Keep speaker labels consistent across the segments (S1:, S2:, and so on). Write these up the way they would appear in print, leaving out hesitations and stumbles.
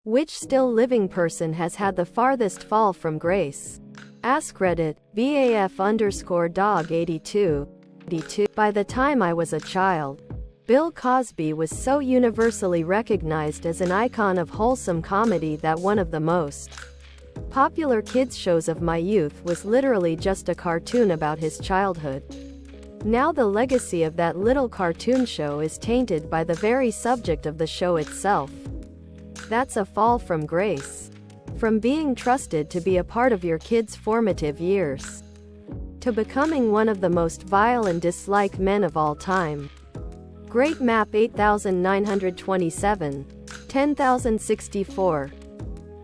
S1: Which still living person has had the farthest fall from grace? Ask Reddit, BAF_dog82. By the time I was a child, Bill Cosby was so universally recognized as an icon of wholesome comedy that one of the most popular kids shows of my youth was literally just a cartoon about his childhood. Now the legacy of that little cartoon show is tainted by the very subject of the show itself. That's a fall from grace. From being trusted to be a part of your kid's formative years, to becoming one of the most vile and disliked men of all time. Great Map 8927, 10064.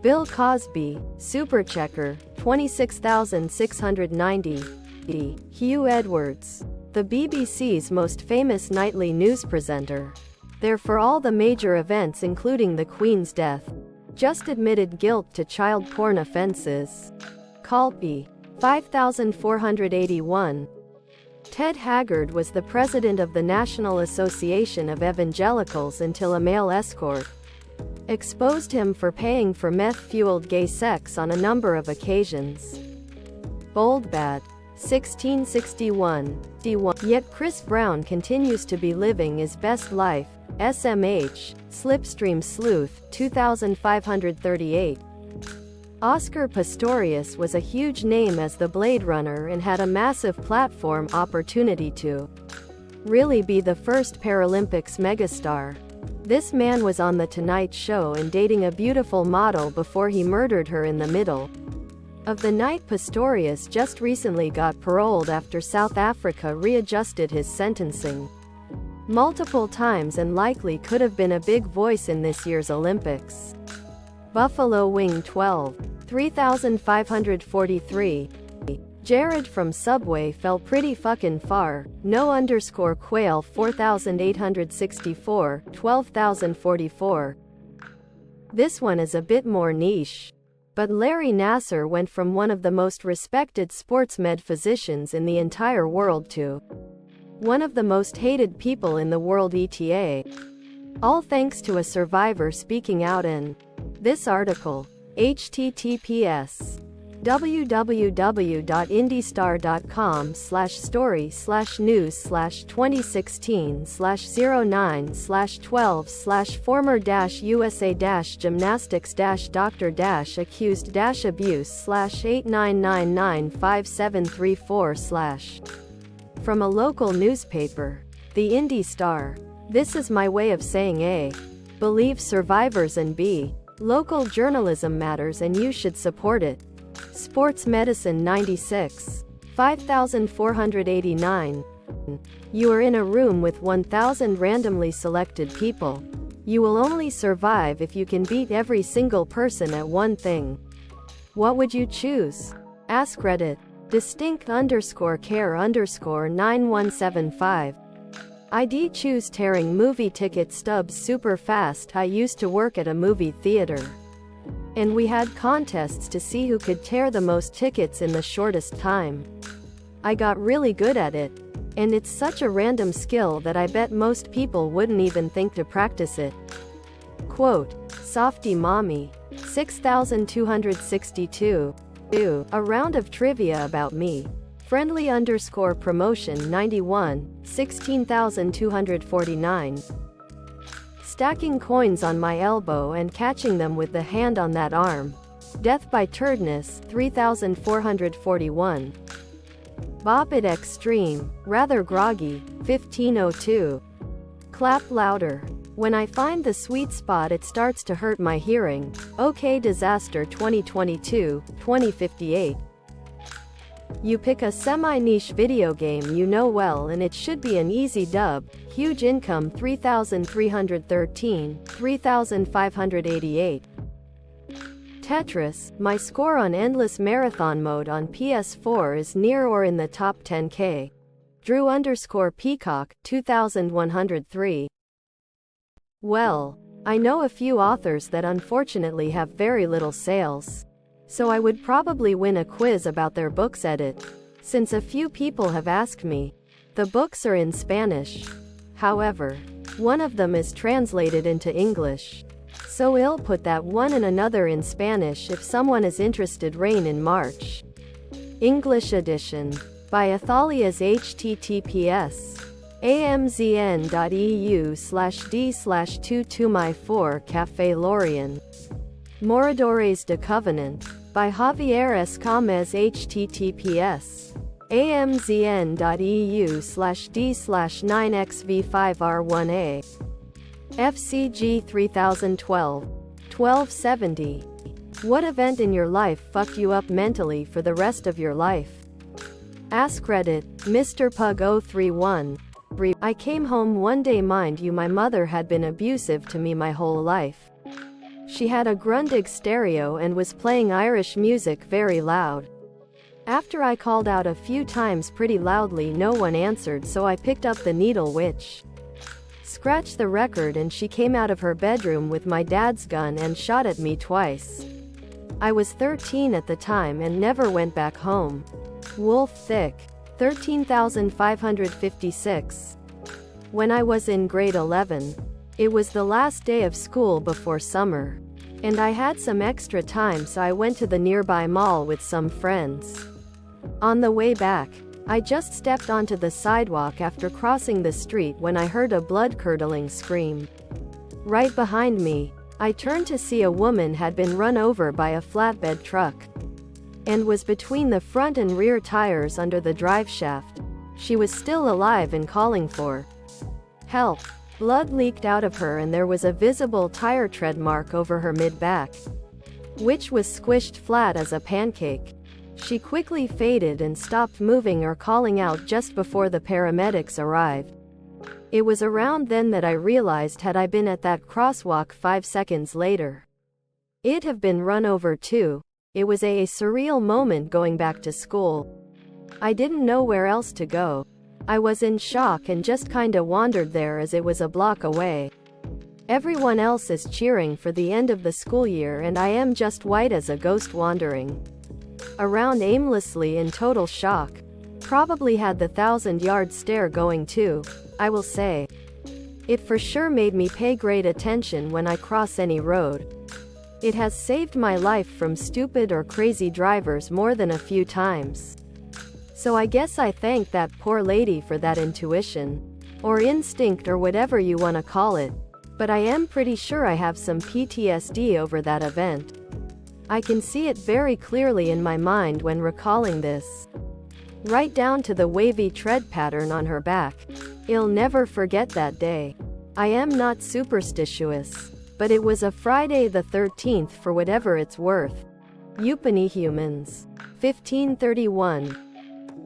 S1: Bill Cosby, Superchecker, 26690. Hugh Edwards, the BBC's most famous nightly news presenter. There for all the major events including the Queen's death. Just admitted guilt to child porn offenses. Calpe, 5481. Ted Haggard was the president of the National Association of Evangelicals until a male escort exposed him for paying for meth-fueled gay sex on a number of occasions. Boldbad, 1661. Yet Chris Brown continues to be living his best life. SMH, Slipstream Sleuth, 2538. Oscar Pistorius was a huge name as the Blade Runner and had a massive platform opportunity to really be the first Paralympics megastar. This man was on The Tonight Show and dating a beautiful model before he murdered her in the middle of the night. Pistorius just recently got paroled after South Africa readjusted his sentencing multiple times and likely could have been a big voice in this year's Olympics. Buffalo Wing 12, 3543. Jared from Subway fell pretty fucking far. No_Quail 4864, 12044. This one is a bit more niche. But Larry Nassar went from one of the most respected sports med physicians in the entire world to one of the most hated people in the world, ETA. All thanks to a survivor speaking out in this article. https www.indy-star.com/story/news/2016/09/12/former-usa-gymnastics-dr-accused-abuse/89995734/ From a local newspaper, the Indy Star. This is my way of saying A. Believe survivors and B. Local journalism matters and you should support it. Sports Medicine 96. 5489. You are in a room with 1,000 randomly selected people. You will only survive if you can beat every single person at one thing. What would you choose? Ask Reddit. Distinct_care_9175. I'd choose tearing movie ticket stubs super fast. I used to work at a movie theater, and we had contests to see who could tear the most tickets in the shortest time. I got really good at it, and it's such a random skill that I bet most people wouldn't even think to practice it. Quote, Softy Mommy, 6262. A round of trivia about me. Friendly_promotion 91, 16249. Stacking coins on my elbow and catching them with the hand on that arm. Death by Turdness 3441. Bop It Extreme, rather groggy, 1502. Clap louder. When I find the sweet spot it starts to hurt my hearing. OK Disaster 2022, 2058. You pick a semi-niche video game you know well and it should be an easy dub. Huge Income 3313, 3588. Tetris, my score on Endless Marathon mode on PS4 is near or in the top 10k. Drew_Peacock, 2103. Well, I know a few authors that unfortunately have very little sales. So I would probably win a quiz about their books edit, since a few people have asked me. The books are in Spanish. However, one of them is translated into English. So ill put that one and another in Spanish if someone is interested. Rain in March. English edition. By Athalia's https amzn.eu/d/2 Café Lorient. Moradores de Covenant. By Javier Escamez https amzn.eu/d/9xv5r1a. FCG 3012. 1270. What event in your life fucked you up mentally for the rest of your life? Ask Reddit, Mr. Pug 031. I came home one day, mind you, my mother had been abusive to me my whole life. She had a Grundig stereo and was playing Irish music very loud. After I called out a few times pretty loudly, no one answered, so I picked up the needle which scratched the record, and she came out of her bedroom with my dad's gun and shot at me twice. I was 13 at the time and never went back home. Wolf Thick. 13,556. When I was in grade 11. It was the last day of school before summer. And I had some extra time, so I went to the nearby mall with some friends. On the way back, I just stepped onto the sidewalk after crossing the street when I heard a blood-curdling scream. Right behind me, I turned to see a woman had been run over by a flatbed truck and was between the front and rear tires under the drive shaft. She was still alive and calling for help. Blood leaked out of her and there was a visible tire tread mark over her mid-back, which was squished flat as a pancake. She quickly faded and stopped moving or calling out just before the paramedics arrived. It was around then that I realized, had I been at that crosswalk 5 seconds later, it'd have been run over too. It was a surreal moment going back to school. I didn't know where else to go. I was in shock and just kinda wandered there as it was a block away. Everyone else is cheering for the end of the school year and I am just white as a ghost wandering around aimlessly in total shock. Probably had the 1,000-yard stare going too, I will say. It for sure made me pay great attention when I cross any road. It has saved my life from stupid or crazy drivers more than a few times. So I guess I thank that poor lady for that intuition. Or instinct, or whatever you want to call it. But I am pretty sure I have some PTSD over that event. I can see it very clearly in my mind when recalling this. Right down to the wavy tread pattern on her back. I'll never forget that day. I am not superstitious. But it was a Friday the 13th for whatever it's worth. Yupany humans. 1531.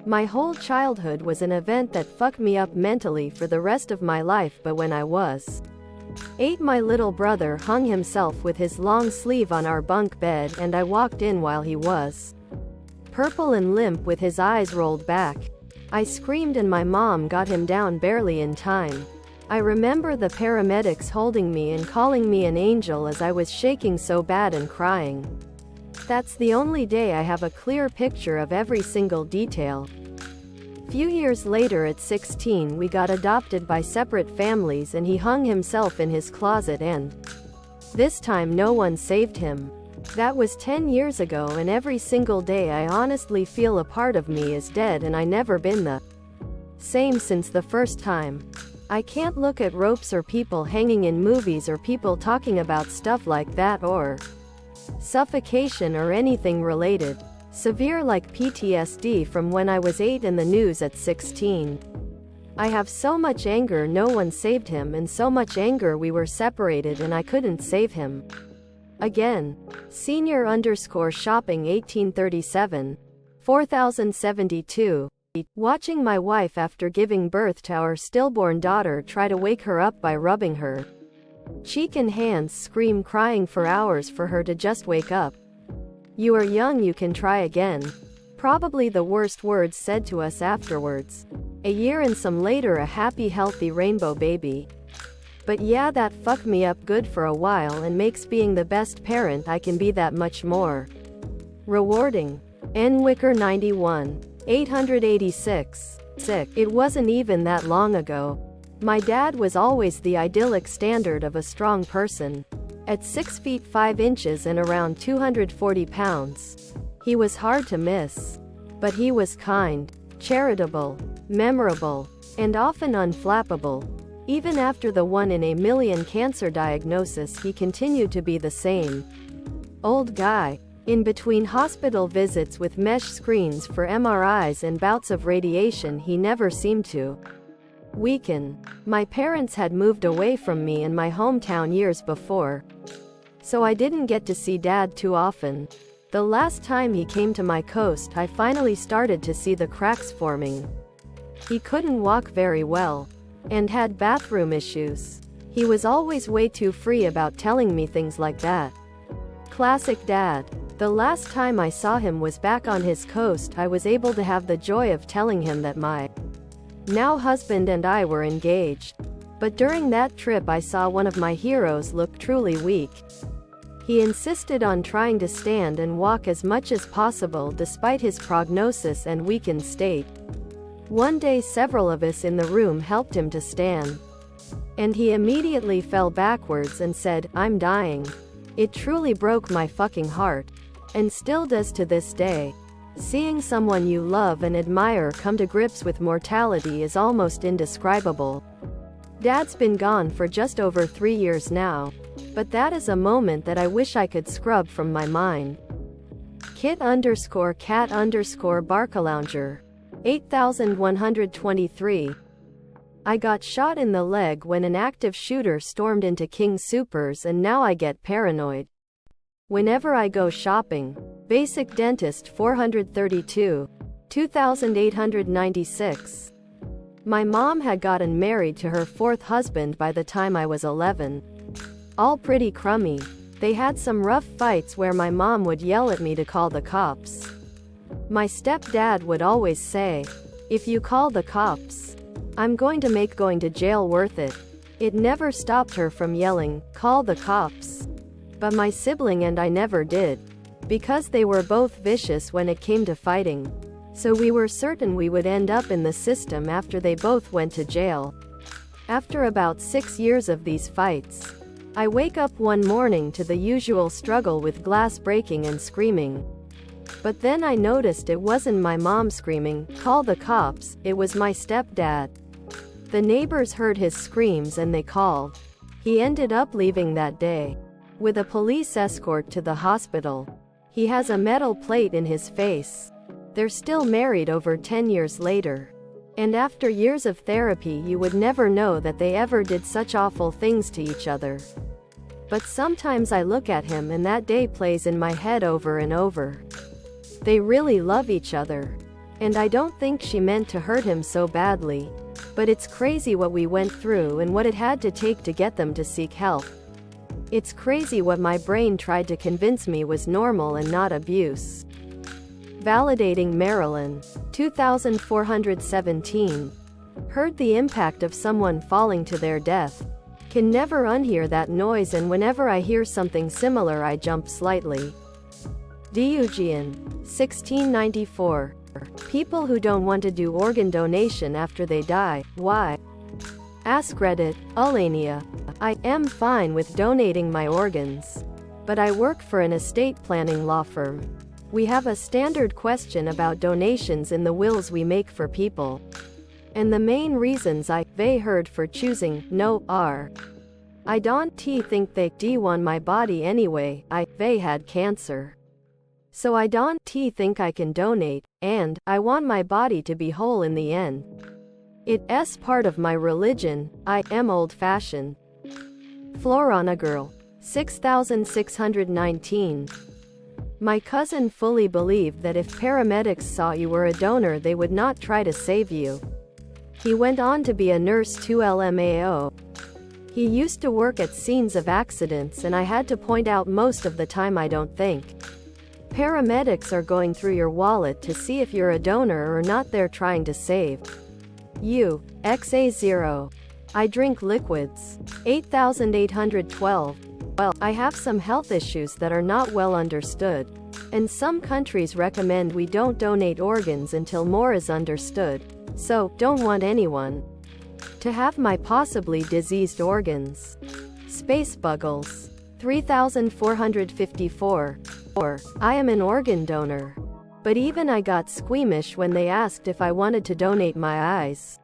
S1: My whole childhood was an event that fucked me up mentally for the rest of my life, but when I was 8, my little brother hung himself with his long sleeve on our bunk bed and I walked in while he was purple and limp with his eyes rolled back. I screamed and my mom got him down barely in time. I remember the paramedics holding me and calling me an angel as I was shaking so bad and crying. That's the only day I have a clear picture of every single detail. Few years later at 16 we got adopted by separate families and he hung himself in his closet and this time no one saved him. That was 10 years ago and every single day I honestly feel a part of me is dead and I never been the same since the first time. I can't look at ropes or people hanging in movies or people talking about stuff like that or suffocation or anything related. Severe like PTSD from when I was 8 and the news at 16. I have so much anger no one saved him and so much anger we were separated and I couldn't save him. Again. Senior_shopping 1837. 4072. Watching my wife after giving birth to our stillborn daughter try to wake her up by rubbing her cheek and hands, scream crying for hours for her to just wake up. You are young, you can try again. Probably the worst words said to us afterwards. A year and some later a happy healthy rainbow baby. But yeah, that fucked me up good for a while and makes being the best parent I can be that much more rewarding. N. Wicker 91. 886. Sick. It wasn't even that long ago. My dad was always the idyllic standard of a strong person. At 6 feet 5 inches and around 240 pounds. He was hard to miss. But he was kind, charitable, memorable, and often unflappable. Even after the 1 in a million cancer diagnosis, he continued to be the same old guy. In between hospital visits with mesh screens for MRIs and bouts of radiation, he never seemed to weaken. My parents had moved away from me and my hometown years before, so I didn't get to see Dad too often. The last time he came to my coast, I finally started to see the cracks forming. He couldn't walk very well, and had bathroom issues. He was always way too free about telling me things like that. Classic Dad. The last time I saw him was back on his coast. I was able to have the joy of telling him that my now husband and I were engaged. But during that trip I saw one of my heroes look truly weak. He insisted on trying to stand and walk as much as possible despite his prognosis and weakened state. One day several of us in the room helped him to stand. And he immediately fell backwards and said, "I'm dying." It truly broke my fucking heart. And still does to this day. Seeing someone you love and admire come to grips with mortality is almost indescribable. Dad's been gone for just over 3 years now. But that is a moment that I wish I could scrub from my mind. Kit_cat_Barcalounger. 8123. I got shot in the leg when an active shooter stormed into King Soopers, and now I get paranoid whenever I go shopping. Basic Dentist 432. 2896. My mom had gotten married to her 4th husband by the time I was 11. All pretty crummy. They had some rough fights where my mom would yell at me to call the cops. My stepdad would always say, "If you call the cops, I'm going to make going to jail worth it." It never stopped her from yelling, "Call the cops." But my sibling and I never did. Because they were both vicious when it came to fighting. So we were certain we would end up in the system after they both went to jail. After about 6 years of these fights, I wake up one morning to the usual struggle with glass breaking and screaming. But then I noticed it wasn't my mom screaming, "Call the cops," it was my stepdad. The neighbors heard his screams and they called. He ended up leaving that day with a police escort to the hospital. He has a metal plate in his face. They're still married over 10 years later. And after years of therapy, you would never know that they ever did such awful things to each other. But sometimes I look at him and that day plays in my head over and over. They really love each other. And I don't think she meant to hurt him so badly. But it's crazy what we went through and what it had to take to get them to seek help. It's crazy what my brain tried to convince me was normal and not abuse. Validating Marilyn. 2417. Heard the impact of someone falling to their death. Can never unhear that noise, and whenever I hear something similar I jump slightly. Deugian. 1694. People who don't want to do organ donation after they die, why? Ask Reddit. Ulania. I am fine with donating my organs. But I work for an estate planning law firm. We have a standard question about donations in the wills we make for people. And the main reasons they heard for choosing no are: I don't think they want my body anyway, they had cancer. So I don't think I can donate, and I want my body to be whole in the end. It's part of my religion, I am old-fashioned. Florana Girl. 6619. My cousin fully believed that if paramedics saw you were a donor they would not try to save you. He went on to be a nurse too. LMAO. He used to work at scenes of accidents, and I had to point out most of the time I don't think paramedics are going through your wallet to see if you're a donor or not. They're trying to save you. XA0. I drink liquids. 8812. Well, I have some health issues that are not well understood. And some countries recommend we don't donate organs until more is understood. So, don't want anyone to have my possibly diseased organs. Space Buggles. 3454. I am an organ donor. But even I got squeamish when they asked if I wanted to donate my eyes.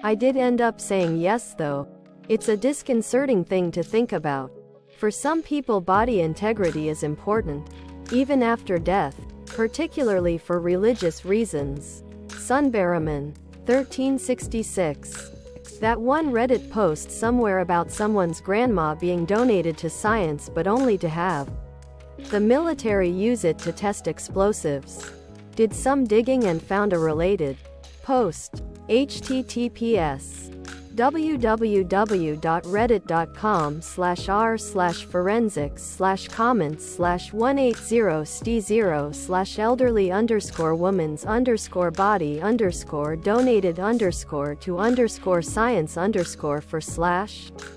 S1: I did end up saying yes though. It's a disconcerting thing to think about. For some people, body integrity is important, even after death, particularly for religious reasons. Sunbaraman, 1366. That one Reddit post somewhere about someone's grandma being donated to science but only to have the military use it to test explosives. Did some digging and found a related post. https www.reddit.com/r/forensics/180c0/elderly_womans_body_to_science_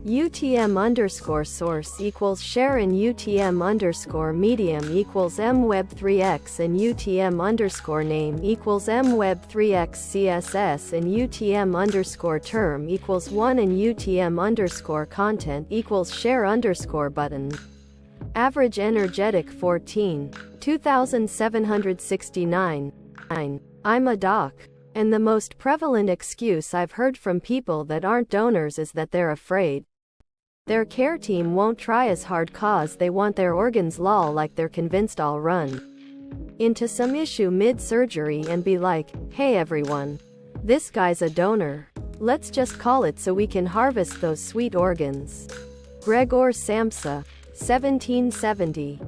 S1: UTM_source equals share and UTM_medium equals mweb3x and UTM_name equals mweb3x CSS and UTM_term equals 1 and UTM_content equals share_button. Average energetic 14. 2769. I'm a doc. And the most prevalent excuse I've heard from people that aren't donors is that they're afraid their care team won't try as hard cause they want their organs, lol, like they're convinced I'll run into some issue mid-surgery and be like, hey everyone, this guy's a donor. Let's just call it so we can harvest those sweet organs. Gregor Samsa, 1770.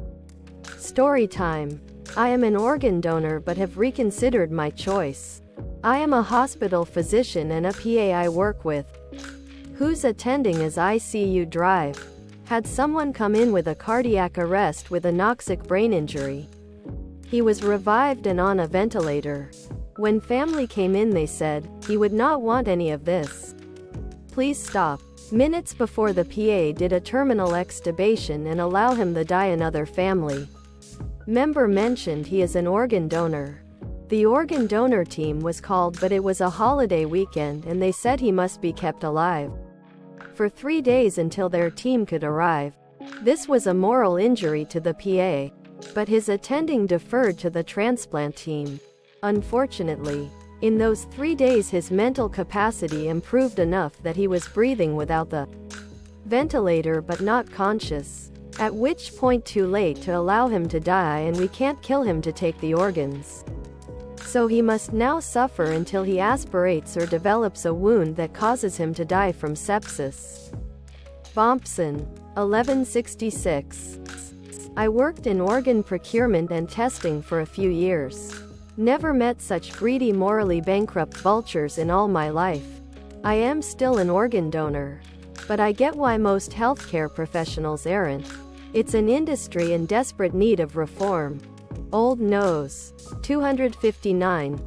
S1: Story time. I am an organ donor but have reconsidered my choice. I am a hospital physician and a PA I work with, who's attending as ICU drive, had someone come in with a cardiac arrest with anoxic brain injury. He was revived and on a ventilator. When family came in, they said, he would not want any of this. Please stop. Minutes before the PA did a terminal extubation and allow him to die. Another family member mentioned he is an organ donor. The organ donor team was called, but it was a holiday weekend and they said he must be kept alive for 3 days until their team could arrive. This was a moral injury to the PA, but his attending deferred to the transplant team. Unfortunately, in those 3 days his mental capacity improved enough that he was breathing without the ventilator but not conscious. At which point too late to allow him to die and we can't kill him to take the organs. So he must now suffer until he aspirates or develops a wound that causes him to die from sepsis. Bompson, 1166. I worked in organ procurement and testing for a few years. Never met such greedy, morally bankrupt vultures in all my life. I am still an organ donor. But I get why most healthcare professionals aren't. It's an industry in desperate need of reform. Old Nose, 259.